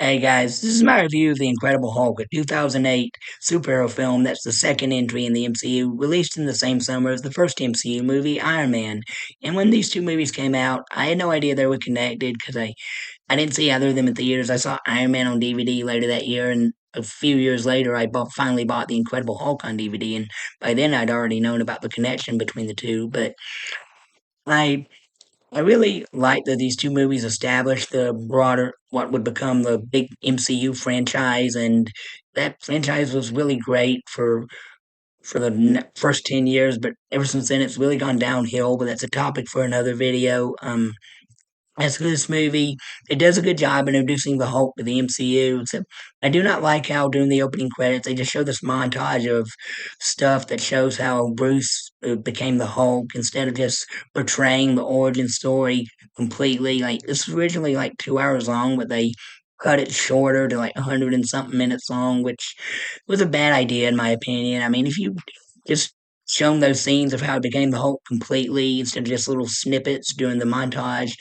Hey guys, this is my review of The Incredible Hulk, a 2008 superhero film that's the second entry in the MCU, released in the same summer as the first MCU movie, Iron Man. And when these two movies came out, I had no idea they were connected because I didn't see either of them in theaters. I saw Iron Man on DVD later that year, and a few years later, finally bought The Incredible Hulk on DVD. And by then, I'd already known about the connection between the two. But I I really like that these two movies established the broader, what would become the big MCU franchise, and that franchise was really great for the first 10 years. But ever since then, it's really gone downhill. But that's a topic for another video. As for this movie, it does a good job introducing the Hulk to the MCU, except I do not like how during the opening credits they just show this montage of stuff that shows how Bruce became the Hulk instead of just portraying the origin story completely. Like, this was originally like 2 hours long, but they cut it shorter to like 100 and something minutes long, which was a bad idea in my opinion. I mean, if you just shown those scenes of how he became the Hulk completely instead of just little snippets during the montage,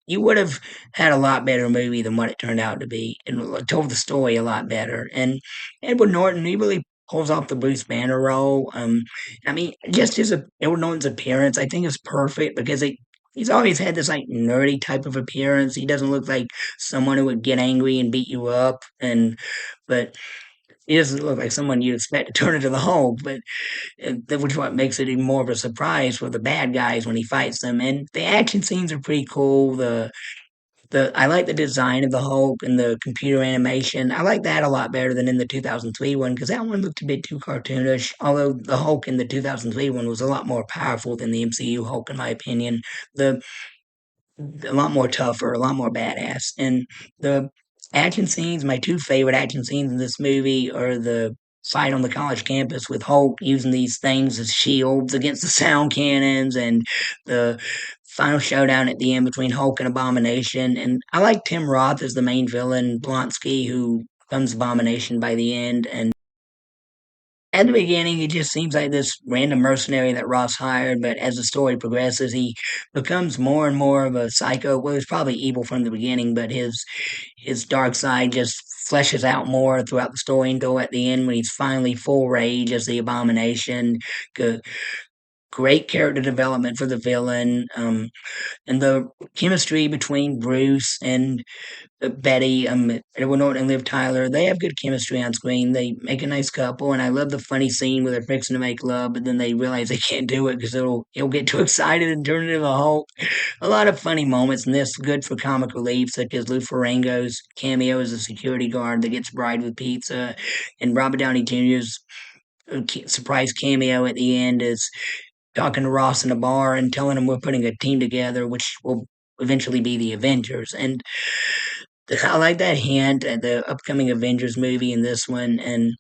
you would have had a lot better movie than what it turned out to be, and told the story a lot better. And Edward Norton, he really pulls off the Bruce Banner role. I mean, just Edward Norton's appearance, I think is perfect because he's always had this like nerdy type of appearance. He doesn't look like someone who would get angry and beat you up, but he doesn't look like someone you'd expect to turn into the Hulk. But which what makes it even more of a surprise for the bad guys when he fights them. And the action scenes are pretty cool. The I like the design of the Hulk and the computer animation. I like that a lot better than in the 2003 one because that one looked a bit too cartoonish. Although the Hulk in the 2003 one was a lot more powerful than the MCU Hulk, in my opinion. The a lot more tougher, a lot more badass. And the action scenes, my two favorite action scenes in this movie are the fight on the college campus with Hulk using these things as shields against the sound cannons, and the final showdown at the end between Hulk and Abomination. And I like Tim Roth as the main villain, Blonsky, who becomes Abomination by the end. And at the beginning, he just seems like this random mercenary that Ross hired, but as the story progresses, he becomes more and more of a psycho. Well, he's probably evil from the beginning, but his dark side just fleshes out more throughout the story until at the end when he's finally full rage as the Abomination. G- Great character development for the villain, and the chemistry between Bruce and Betty, Edward Norton and Liv Tyler, they have good chemistry on screen. They make a nice couple, and I love the funny scene where they're fixing to make love, but then they realize they can't do it because he'll get too excited and turn into the Hulk. A lot of funny moments in this, good for comic relief, such as Lou Ferrigno's cameo as a security guard that gets bribed with pizza, and Robert Downey Jr.'s surprise cameo at the end is talking to Ross in a bar and telling him we're putting a team together, which will eventually be the Avengers. And I like that hint at the upcoming Avengers movie in this one, and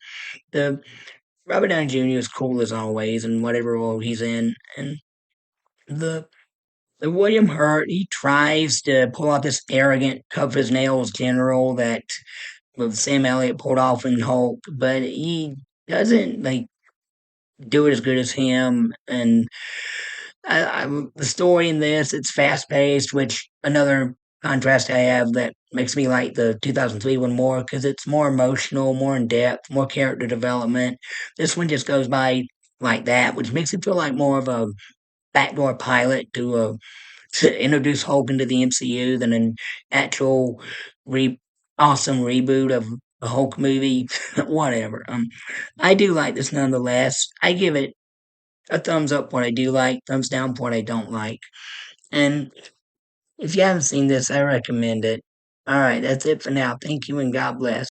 the Robert Downey Jr. is cool as always in whatever role he's in, and the the William Hurt, he tries to pull off this arrogant cuff his nails general that Sam Elliott pulled off in Hulk, but he doesn't like do it as good as him. And the story in this, it's fast paced, which another contrast I have that makes me like the 2003 one more because it's more emotional, more in depth, more character development. This one just goes by like that, which makes it feel like more of a backdoor pilot to introduce Hulk into the MCU than an actual re- awesome reboot of a Hulk movie. Whatever. I do like this nonetheless. I give it a thumbs up for what I do like, thumbs down for what I don't like. And if you haven't seen this, I recommend it. All right, that's it for now. Thank you and God bless.